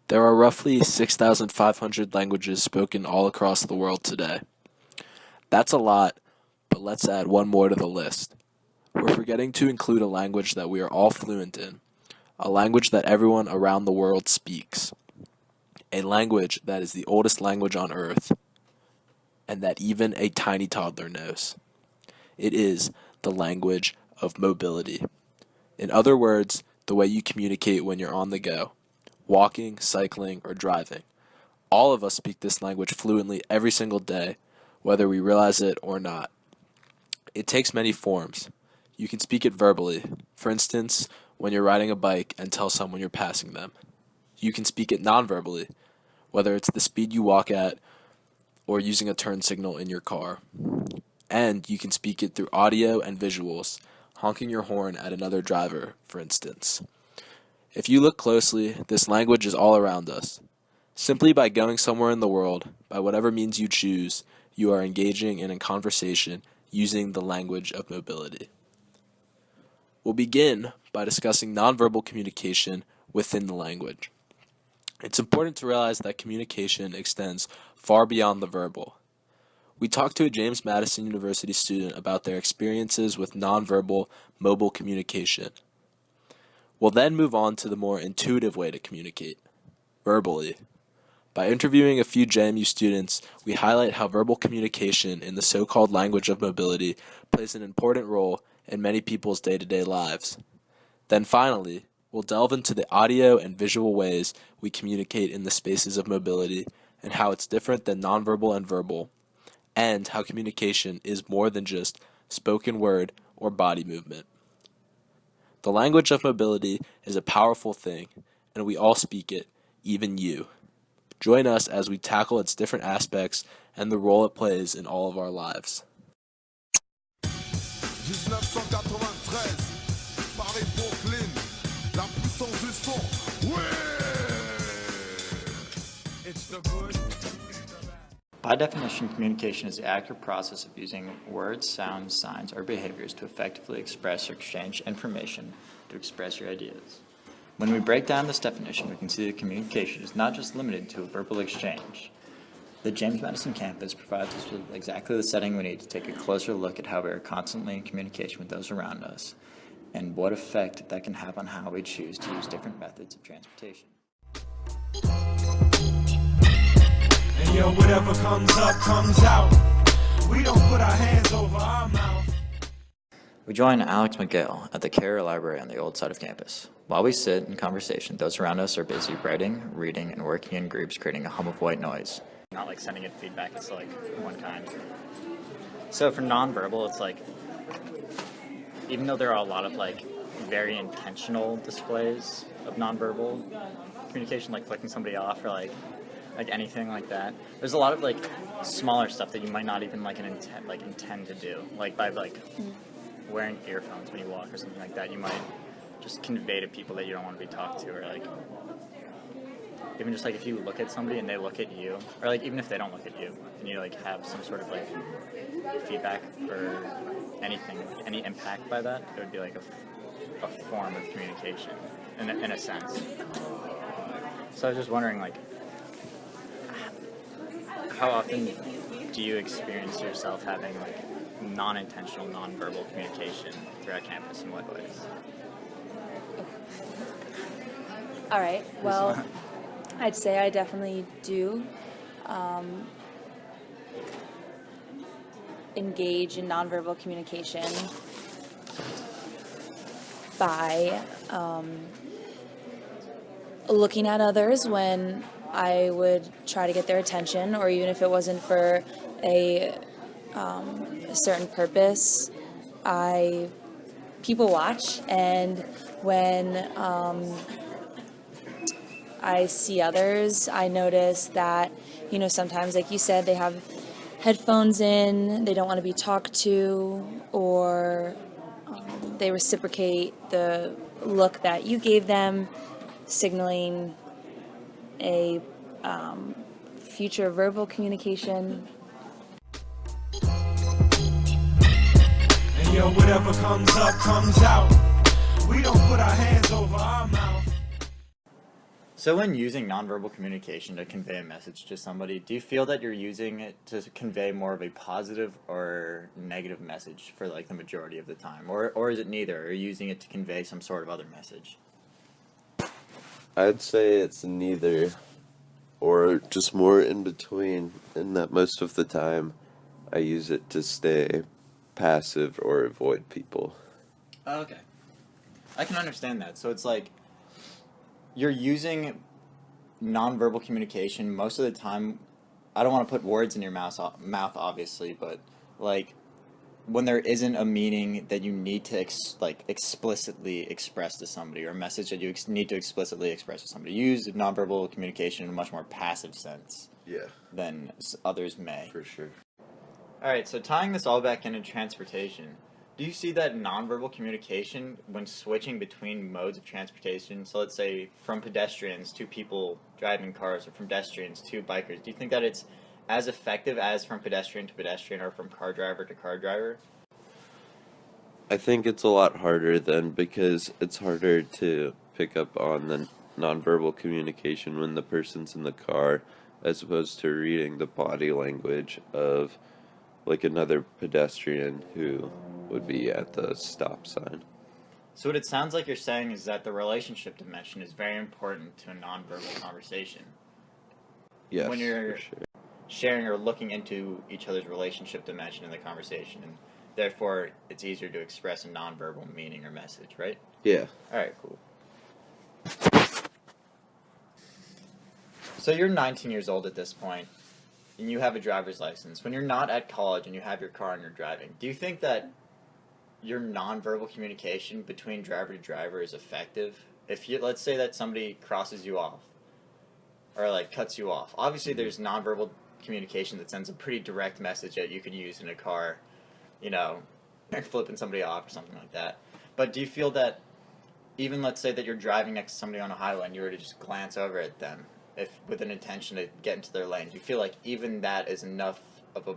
There are roughly 6,500 languages spoken all across the world today. That's a lot, but let's add one more to the list. We're forgetting to include a language that we are all fluent in, a language that everyone around the world speaks, a language that is the oldest language on earth, and that even a tiny toddler knows. It is the language of mobility. In other words, the way you communicate when you're on the go, walking, cycling, or driving. All of us speak this language fluently every single day, whether we realize it or not. It takes many forms. You can speak it verbally, for instance, when you're riding a bike and tell someone you're passing them. You can speak it non-verbally, whether it's the speed you walk at or using a turn signal in your car. And you can speak it through audio and visuals, honking your horn at another driver, for instance. If you look closely, this language is all around us. Simply by going somewhere in the world, by whatever means you choose, you are engaging in a conversation using the language of mobility. We'll begin by discussing nonverbal communication within the language. It's important to realize that communication extends far beyond the verbal. We talked to a James Madison University student about their experiences with nonverbal mobile communication. We'll then move on to the more intuitive way to communicate, verbally. By interviewing a few JMU students, we highlight how verbal communication in the so-called language of mobility plays an important role in many people's day-to-day lives. Then finally, we'll delve into the audio and visual ways we communicate in the spaces of mobility and how it's different than nonverbal and verbal, and how communication is more than just spoken word or body movement. The language of mobility is a powerful thing, and we all speak it, even you. Join us as we tackle its different aspects and the role it plays in all of our lives. 1993, Paris, Brooklyn, la puissance du son. It's the good. By definition, communication is the accurate process of using words, sounds, signs, or behaviors to effectively express or exchange information to express your ideas. When we break down this definition, we can see that communication is not just limited to a verbal exchange. The James Madison campus provides us with exactly the setting we need to take a closer look at how we are constantly in communication with those around us, and what effect that can have on how we choose to use different methods of transportation. And yo, whatever comes up, comes out. We don't put our hands over our mouth. We join Alex McGill at the Carrier Library on the old side of campus. While we sit in conversation, those around us are busy writing, reading, and working in groups, creating a hum of white noise. Not like sending it feedback, it's like one kind. So for nonverbal, it's like, even though there are a lot of like very intentional displays of nonverbal communication, like flicking somebody off or like anything like that, there's a lot of like smaller stuff that you might not even intend to do. Like by like wearing earphones when you walk or something like that, you might just convey to people that you don't want to be talked to, or like even just like if you look at somebody and they look at you, or like even if they don't look at you and you like have some sort of like feedback or anything, like any impact by that, it would be like a form of communication in a sense. So I was just wondering, like, how often do you experience yourself having like non-intentional, non-verbal communication throughout campus, in what ways? All right, well, I'd say I definitely do engage in nonverbal communication by looking at others when I would try to get their attention, or even if it wasn't for a certain purpose. I people watch, and when I see others, I notice that, sometimes, like you said, they have headphones in, they don't want to be talked to, or they reciprocate the look that you gave them, signaling a future verbal communication. And yo, whatever comes up, comes out. We don't put our hands over our mouth. So when using nonverbal communication to convey a message to somebody, do you feel that you're using it to convey more of a positive or negative message for like the majority of the time? Or is it neither? Are you using it to convey some sort of other message? I'd say it's neither, or just more in between, in that most of the time I use it to stay passive or avoid people. Oh, okay. I can understand that. So it's like you're using nonverbal communication most of the time. I don't want to put words in your mouth obviously, but like when there isn't a meaning that you need to explicitly express to somebody, or a message that you need to explicitly express to somebody, you use nonverbal communication in a much more passive sense Yeah, than others may. for sure. All right, so tying this all back into transportation, do you see that nonverbal communication when switching between modes of transportation, so let's say from pedestrians to people driving cars, or from pedestrians to bikers, do you think that it's as effective as from pedestrian to pedestrian or from car driver to car driver? I think it's a lot harder then, because it's harder to pick up on the nonverbal communication when the person's in the car, as opposed to reading the body language of like another pedestrian who would be at the stop sign. So what it sounds like you're saying is that the relationship dimension is very important to a nonverbal conversation. Yes, When you're for sure. sharing or looking into each other's relationship dimension in the conversation, and therefore it's easier to express a nonverbal meaning or message, right? Yeah. Alright, cool. So you're 19 years old at this point, and you have a driver's license. When you're not at college and you have your car and you're driving, do you think that your nonverbal communication between driver to driver is effective? If you, let's say that somebody crosses you off, or like cuts you off. Obviously there's nonverbal communication that sends a pretty direct message that you can use in a car, you know, flipping somebody off or something like that. But do you feel that even, let's say that you're driving next to somebody on a highway and you were to just glance over at them, if with an intention to get into their lane, do you feel like even that is enough of a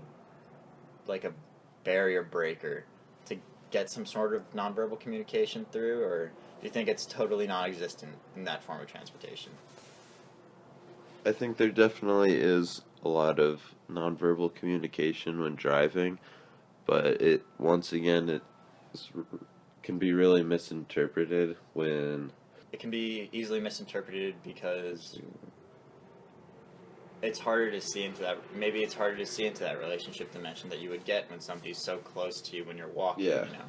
barrier breaker to get some sort of nonverbal communication through, or do you think it's totally non-existent in that form of transportation? I think there definitely is a lot of nonverbal communication when driving, but it once again can be really misinterpreted when It can be easily misinterpreted because it's harder to see into that. Maybe it's harder to see into that relationship dimension that you would get when somebody's so close to you when you're walking. Yeah. You know.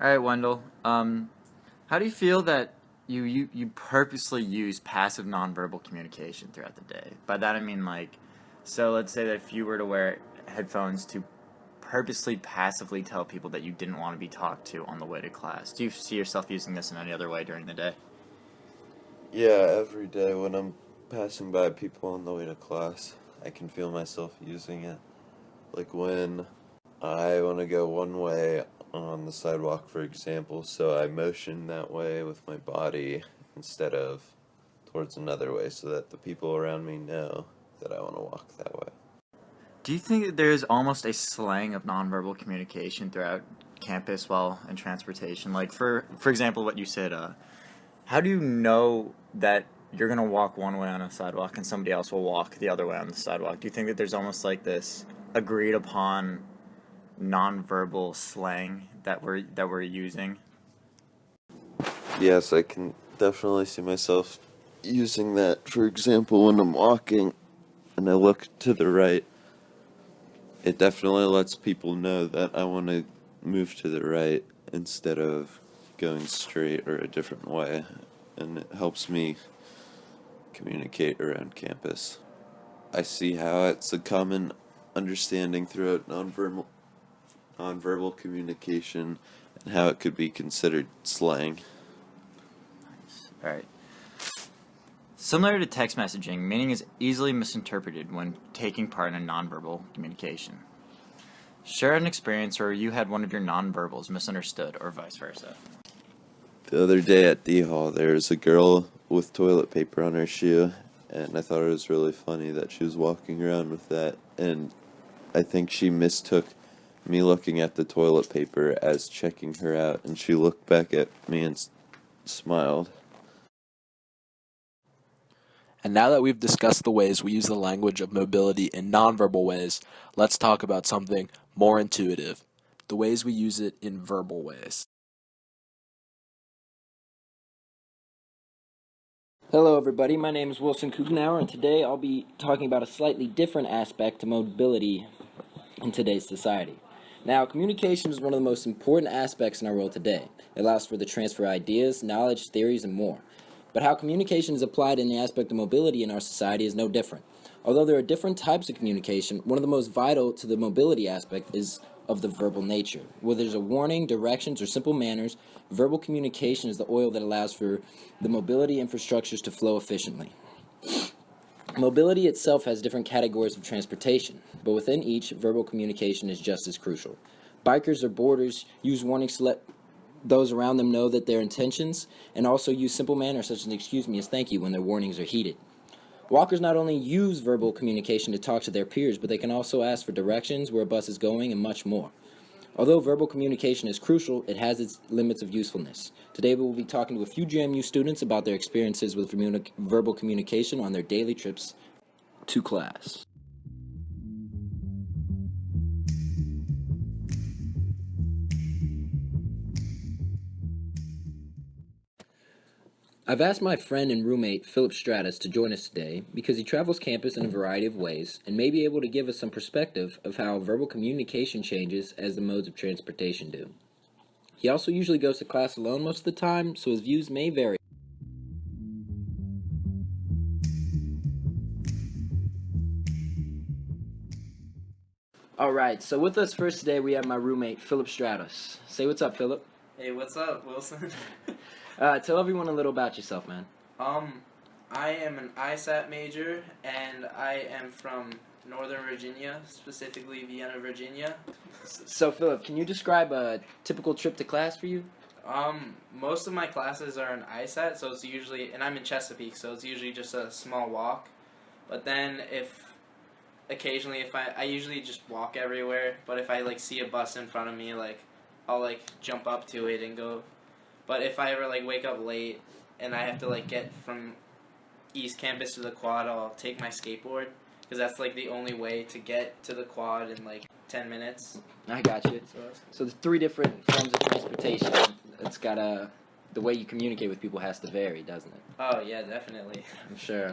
All right, Wendell. How do you feel that you purposely use passive nonverbal communication throughout the day? By that I mean, like, so let's say that if you were to wear headphones to purposely passively tell people that you didn't want to be talked to on the way to class, do you see yourself using this in any other way during the day? Yeah, every day when I'm passing by people on the way to class, I can feel myself using it. Like when I want to go one way on the sidewalk, for example, so I motion that way with my body instead of towards another way, so that the people around me know that I want to walk that way. Do you think that there's almost a slang of nonverbal communication throughout campus while in transportation? Like, for example, what you said, how do you know that you're going to walk one way on a sidewalk and somebody else will walk the other way on the sidewalk? Do you think that there's almost like this agreed upon nonverbal slang that we're using? Yes, I can definitely see myself using that. For example, when I'm walking and I look to the right, it definitely lets people know that I want to move to the right instead of going straight or a different way, and it helps me communicate around campus. I see how it's a common understanding throughout nonverbal communication and how it could be considered slang. All right. Similar to text messaging, meaning is easily misinterpreted when taking part in nonverbal communication. Share an experience where you had one of your nonverbals misunderstood, or vice versa. The other day at D-Hall, there was a girl with toilet paper on her shoe, and I thought it was really funny that she was walking around with that, and I think she mistook me looking at the toilet paper as checking her out, and she looked back at me and smiled. And now that we've discussed the ways we use the language of mobility in nonverbal ways, let's talk about something more intuitive, the ways we use it in verbal ways. Hello everybody, my name is Wilson Kuchenauer, and today I'll be talking about a slightly different aspect to mobility in today's society. Now, communication is one of the most important aspects in our world today. It allows for the transfer of ideas, knowledge, theories, and more. But how communication is applied in the aspect of mobility in our society is no different. Although there are different types of communication, one of the most vital to the mobility aspect is of the verbal nature. Whether there's a warning, directions, or simple manners, verbal communication is the oil that allows for the mobility infrastructures to flow efficiently. Mobility itself has different categories of transportation, but within each, verbal communication is just as crucial. Bikers or boarders use warnings to let those around them know that their intentions, and also use simple manners such as excuse me as thank you when their warnings are heeded. Walkers not only use verbal communication to talk to their peers, but they can also ask for directions, where a bus is going, and much more. Although verbal communication is crucial, it has its limits of usefulness. Today we will be talking to a few JMU students about their experiences with verbal communication on their daily trips to class. I've asked my friend and roommate Philip Stratus to join us today because he travels campus in a variety of ways and may be able to give us some perspective of how verbal communication changes as the modes of transportation do. He also usually goes to class alone most of the time, so his views may vary. Alright, so with us first today we have my roommate Philip Stratus. Say what's up, Philip. Hey, what's up, Wilson? Tell everyone a little about yourself, man. I am an ISAT major, and I am from Northern Virginia, specifically Vienna, Virginia. So, Philip, can you describe a typical trip to class for you? Most of my classes are in ISAT, so it's usually, and I'm in Chesapeake, so it's usually just a small walk. But then occasionally if I usually just walk everywhere, but if I, like, see a bus in front of me, like, I'll, like, jump up to it and go. But if I ever, like, wake up late and I have to, like, get from East Campus to the quad, I'll take my skateboard, because that's, like, the only way to get to the quad in, like, 10 minutes. I got you. So there's three different forms of transportation. It's got the way you communicate with people has to vary, doesn't it? Oh, yeah, definitely. I'm sure.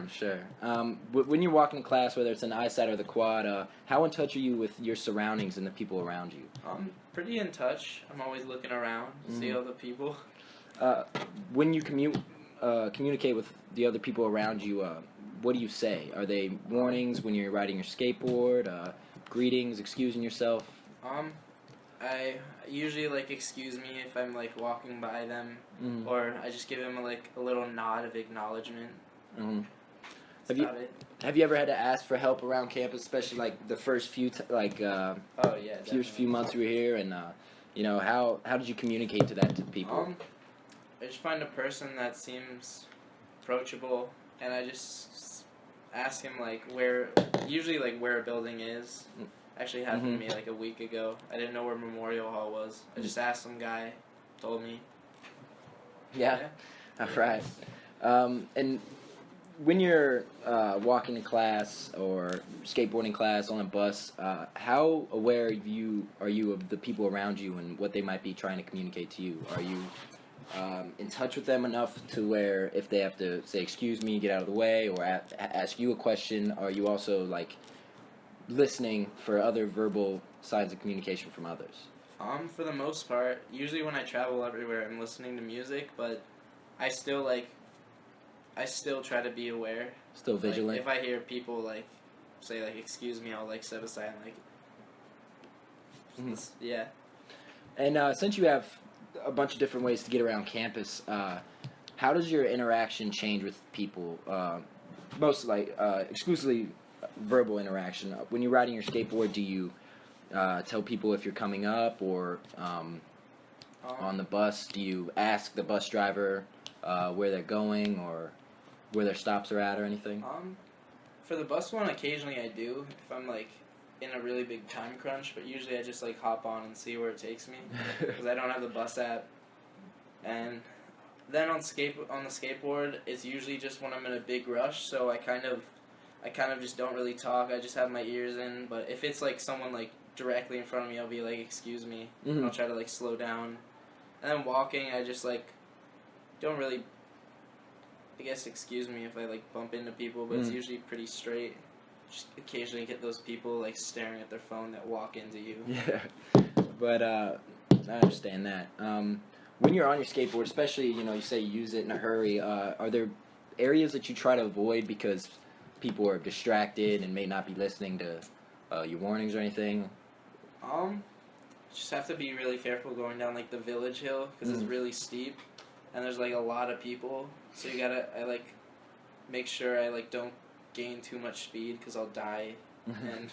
When you're walking to class, whether it's an ISAT or the quad, how in touch are you with your surroundings and the people around you? I'm pretty in touch. I'm always looking around to see other people. When you communicate with the other people around you, what do you say? Are they warnings when you're riding your skateboard, greetings, excusing yourself? I usually, like, excuse me if I'm, like, walking by them, or I just give them, like, a little nod of acknowledgement. Have you ever had to ask for help around campus, especially, like, the first few Oh, yeah, definitely. few months you were here, and how did you communicate to that to people? I just find a person that seems approachable, and I just ask him, like, where a building is. Actually happened to me, like, a week ago. I didn't know where Memorial Hall was. I just asked some guy, told me. Yeah. All right. And when you're walking to class or skateboarding class on a bus, how aware are you of the people around you and what they might be trying to communicate to you? Are you in touch with them enough to where if they have to say excuse me, get out of the way, or ask you a question, are you also, like, listening for other verbal signs of communication from others? For the most part, usually when I travel everywhere, I'm listening to music, but I still try to be aware. Still vigilant? Like, if I hear people, like, say, like, excuse me, I'll, like, step aside and, like, yeah. And since you have a bunch of different ways to get around campus, how does your interaction change with people? Most, like, exclusively verbal interaction. When you're riding your skateboard, do you tell people if you're coming up, or on the bus, do you ask the bus driver where they're going or where their stops are at or anything? For the bus one, occasionally I do if I'm, like, in a really big time crunch, but usually I just, like, hop on and see where it takes me because I don't have the bus app, and then on the skateboard, it's usually just when I'm in a big rush. So I kind of just don't really talk. I just have my ears in. But if it's like someone like directly in front of me, I'll be like, "Excuse me," and I'll try to like slow down. And then walking, I just like don't really, I guess, excuse me if I like bump into people, but it's usually pretty straight. Just occasionally get those people like staring at their phone that walk into you. Yeah, but I understand that. When you're on your skateboard, especially, you say you use it in a hurry, are there areas that you try to avoid because people are distracted and may not be listening to your warnings or anything? Just have to be really careful going down like the village hill because it's really steep and there's like a lot of people, so I like make sure I like don't gain too much speed because I'll die. And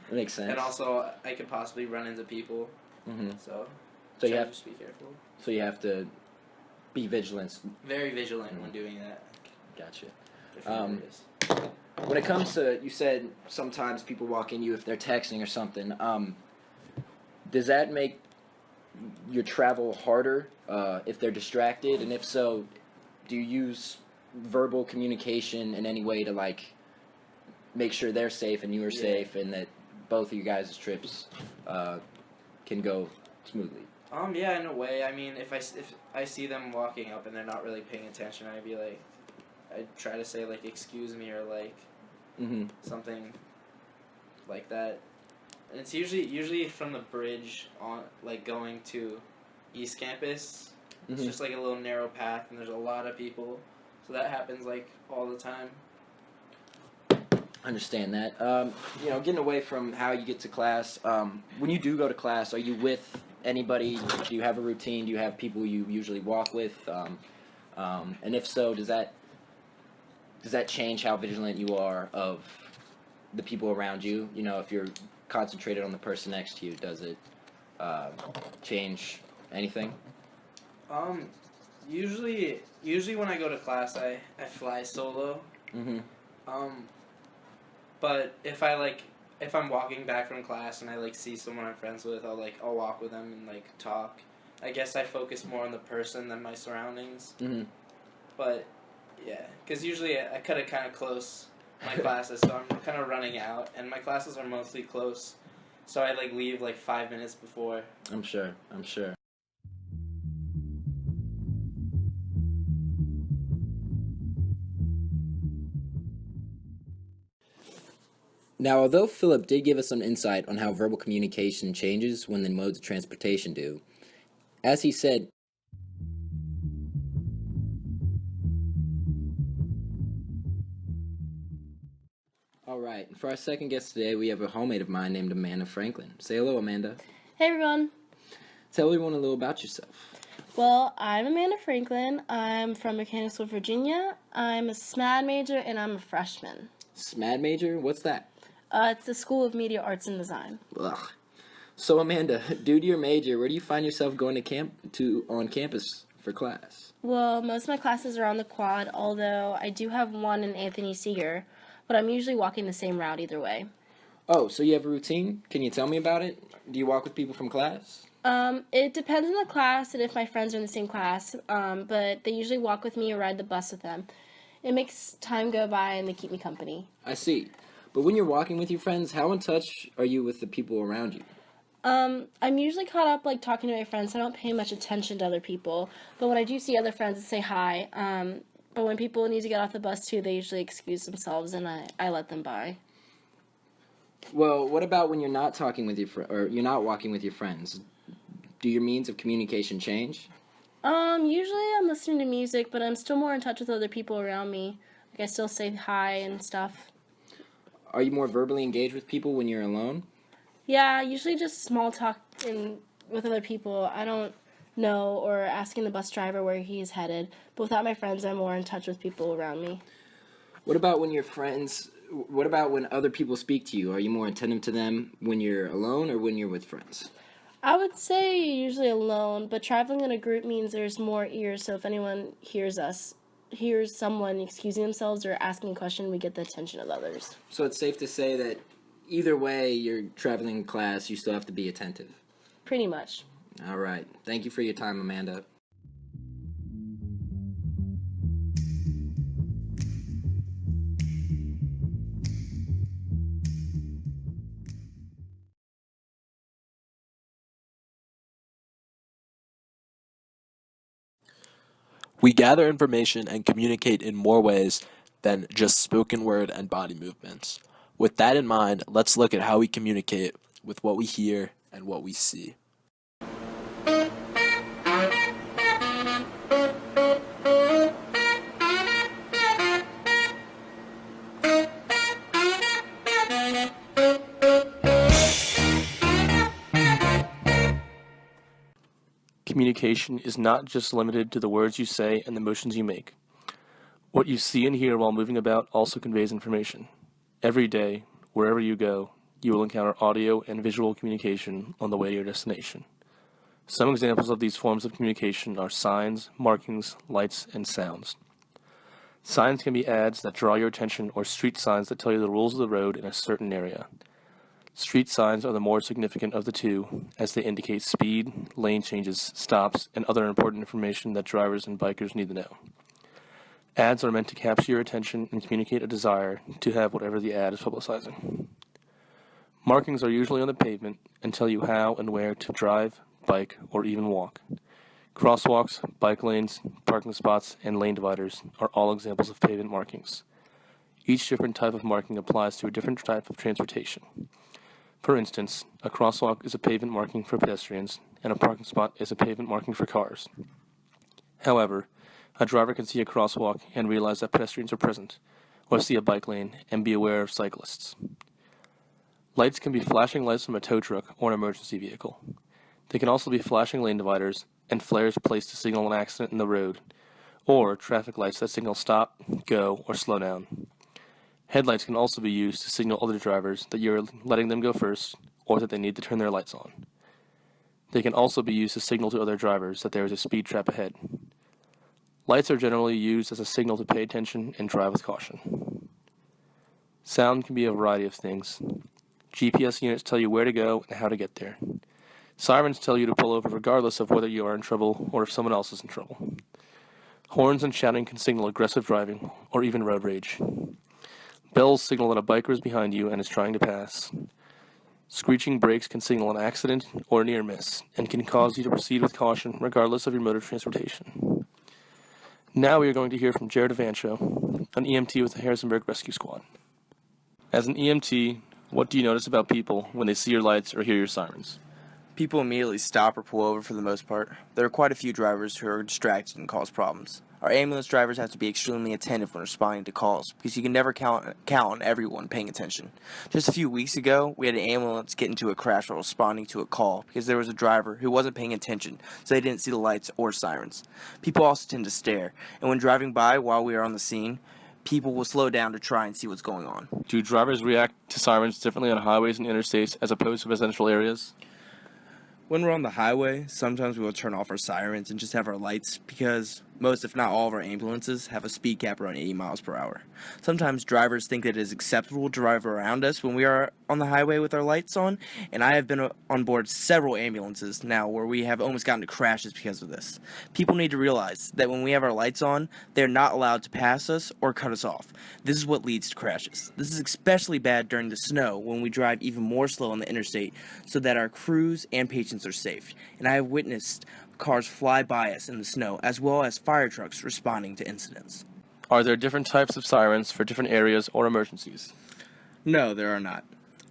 That makes sense. and also I could possibly run into people, so So try you to have just be careful, so you have to be vigilant. very vigilant when doing that. Gotcha. Different areas. When it comes to, you said sometimes people walk in you if they're texting or something. Does that make your travel harder if they're distracted? And if so, do you use verbal communication in any way to like make sure they're safe and you are safe and that both of you guys' trips can go smoothly? Yeah, in a way. I mean, if I see them walking up and they're not really paying attention, I'd try to say like "excuse me" or like something like that. And it's usually from the bridge on like going to East Campus. It's just like a little narrow path, and there's a lot of people, so that happens like all the time. Understand that. Getting away from how you get to class, when you do go to class, are you with anybody? Do you have a routine? Do you have people you usually walk with? And if so, does that change how vigilant you are of the people around you? If you're concentrated on the person next to you, does it change anything? Usually when I go to class, I fly solo. But if I'm walking back from class and I like see someone I'm friends with, I'll walk with them and like talk. I guess I focus more on the person than my surroundings. But yeah, because usually I cut it kind of close, my classes, so I'm kind of running out, and my classes are mostly close, so I like leave like 5 minutes before. I'm sure. Now, although Philip did give us some insight on how verbal communication changes when the modes of transportation do, as he said, all right, for our second guest today, we have a homemate of mine named Amanda Franklin. Say hello, Amanda. Hey everyone. Tell everyone a little about yourself. Well, I'm Amanda Franklin. I'm from Mechanicsville, Virginia. I'm a SMAD major and I'm a freshman. SMAD major? What's that? It's the School of Media Arts and Design. Ugh. So Amanda, due to your major, where do you find yourself going on campus for class? Well, most of my classes are on the quad, although I do have one in Anthony Seeger, but I'm usually walking the same route either way. Oh, so you have a routine? Can you tell me about it? Do you walk with people from class? It depends on the class and if my friends are in the same class, but they usually walk with me or ride the bus with them. It makes time go by and they keep me company. I see. But when you're walking with your friends, how in touch are you with the people around you? I'm usually caught up like talking to my friends, so I don't pay much attention to other people. But when I do see other friends, I say hi. But when people need to get off the bus too, they usually excuse themselves and I let them by. Well, what about when you're not talking with or you're not walking with your friends? Do your means of communication change? Usually I'm listening to music, but I'm still more in touch with other people around me. Like I still say hi and stuff. Are you more verbally engaged with people when you're alone? Yeah, usually just small talk with other people. I don't know, or asking the bus driver where he's headed. But without my friends, I'm more in touch with people around me. What about when other people speak to you? Are you more attentive to them when you're alone or when you're with friends? I would say usually alone, but traveling in a group means there's more ears, so if anyone hears someone excusing themselves or asking a question, we get the attention of others. So it's safe to say that either way you're traveling in class, you still have to be attentive. Pretty much. All right. Thank you for your time, Amanda. We gather information and communicate in more ways than just spoken word and body movements. With that in mind, let's look at how we communicate with what we hear and what we see. Communication is not just limited to the words you say and the motions you make. What you see and hear while moving about also conveys information. Every day, wherever you go, you will encounter audio and visual communication on the way to your destination. Some examples of these forms of communication are signs, markings, lights, and sounds. Signs can be ads that draw your attention or street signs that tell you the rules of the road in a certain area. Street signs are the more significant of the two, as they indicate speed, lane changes, stops, and other important information that drivers and bikers need to know. Ads are meant to capture your attention and communicate a desire to have whatever the ad is publicizing. Markings are usually on the pavement and tell you how and where to drive, bike, or even walk. Crosswalks, bike lanes, parking spots, and lane dividers are all examples of pavement markings. Each different type of marking applies to a different type of transportation. For instance, a crosswalk is a pavement marking for pedestrians, and a parking spot is a pavement marking for cars. However, a driver can see a crosswalk and realize that pedestrians are present, or see a bike lane and be aware of cyclists. Lights can be flashing lights from a tow truck or an emergency vehicle. They can also be flashing lane dividers and flares placed to signal an accident in the road, or traffic lights that signal stop, go, or slow down. Headlights can also be used to signal other drivers that you're letting them go first, or that they need to turn their lights on. They can also be used to signal to other drivers that there is a speed trap ahead. Lights are generally used as a signal to pay attention and drive with caution. Sound can be a variety of things. GPS units tell you where to go and how to get there. Sirens tell you to pull over regardless of whether you are in trouble or if someone else is in trouble. Horns and shouting can signal aggressive driving or even road rage. Bells signal that a biker is behind you and is trying to pass. Screeching brakes can signal an accident or a near miss and can cause you to proceed with caution regardless of your mode of transportation. Now we are going to hear from Jared Avancho, an EMT with the Harrisonburg Rescue Squad. As an EMT, what do you notice about people when they see your lights or hear your sirens? People immediately stop or pull over for the most part. There are quite a few drivers who are distracted and cause problems. Our ambulance drivers have to be extremely attentive when responding to calls because you can never count on everyone paying attention. Just a few weeks ago, we had an ambulance get into a crash while responding to a call because there was a driver who wasn't paying attention, so they didn't see the lights or sirens. People also tend to stare, and when driving by while we are on the scene, people will slow down to try and see what's going on. Do drivers react to sirens differently on highways and interstates as opposed to residential areas? When we're on the highway, sometimes we will turn off our sirens and just have our lights because most, if not all, of our ambulances have a speed cap around 80 miles per hour. Sometimes drivers think that it is acceptable to drive around us when we are on the highway with our lights on, and I have been on board several ambulances now where we have almost gotten to crashes because of this. People need to realize that when we have our lights on, they're not allowed to pass us or cut us off. This is what leads to crashes. This is especially bad during the snow when we drive even more slow on the interstate so that our crews and patients are safe. And I have witnessed cars fly by us in the snow, as well as fire trucks responding to incidents. Are there different types of sirens for different areas or emergencies? No, there are not.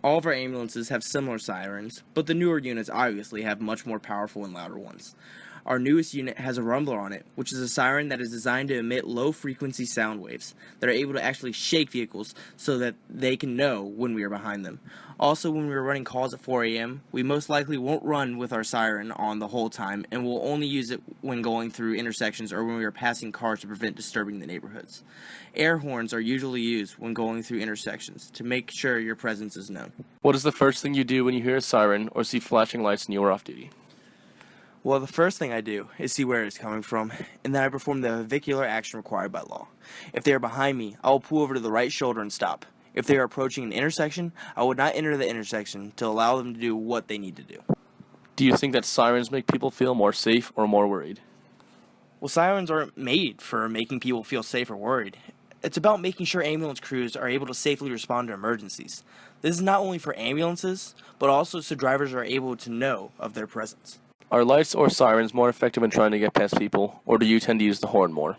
All of our ambulances have similar sirens, but the newer units obviously have much more powerful and louder ones. Our newest unit has a rumbler on it, which is a siren that is designed to emit low-frequency sound waves that are able to actually shake vehicles so that they can know when we are behind them. Also, when we are running calls at 4 a.m., we most likely won't run with our siren on the whole time, and we'll only use it when going through intersections or when we are passing cars to prevent disturbing the neighborhoods. Air horns are usually used when going through intersections to make sure your presence is known. What is the first thing you do when you hear a siren or see flashing lights and you are off duty? Well, the first thing I do is see where it is coming from, and then I perform the vehicular action required by law. If they are behind me, I will pull over to the right shoulder and stop. If they are approaching an intersection, I would not enter the intersection to allow them to do what they need to do. Do you think that sirens make people feel more safe or more worried? Well, sirens aren't made for making people feel safe or worried. It's about making sure ambulance crews are able to safely respond to emergencies. This is not only for ambulances, but also so drivers are able to know of their presence. Are lights or sirens more effective in trying to get past people, or do you tend to use the horn more?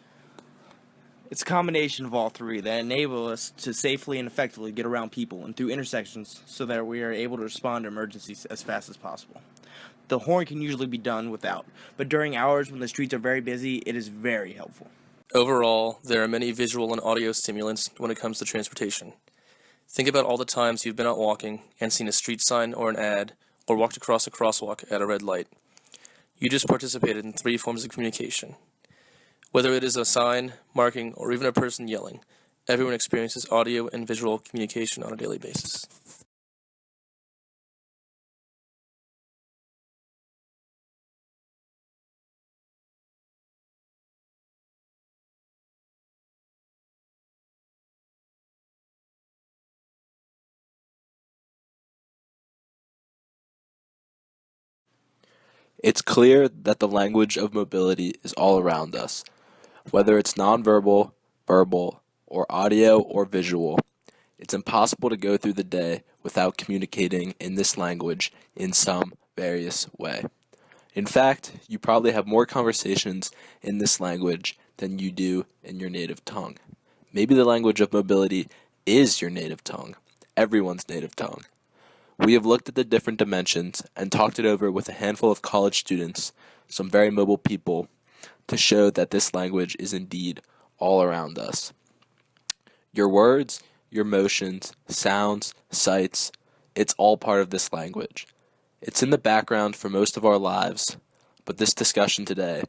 It's a combination of all three that enable us to safely and effectively get around people and through intersections so that we are able to respond to emergencies as fast as possible. The horn can usually be done without, but during hours when the streets are very busy, it is very helpful. Overall, there are many visual and audio stimulants when it comes to transportation. Think about all the times you've been out walking and seen a street sign or an ad, or walked across a crosswalk at a red light. You just participated in 3 forms of communication. Whether it is a sign, marking, or even a person yelling, everyone experiences audio and visual communication on a daily basis. It's clear that the language of mobility is all around us, whether it's nonverbal, verbal, or audio or visual. It's impossible to go through the day without communicating in this language in some various way. In fact, you probably have more conversations in this language than you do in your native tongue. Maybe the language of mobility is your native tongue, everyone's native tongue. We have looked at the different dimensions and talked it over with a handful of college students, some very mobile people, to show that this language is indeed all around us. Your words, your motions, sounds, sights, it's all part of this language. It's in the background for most of our lives, but this discussion today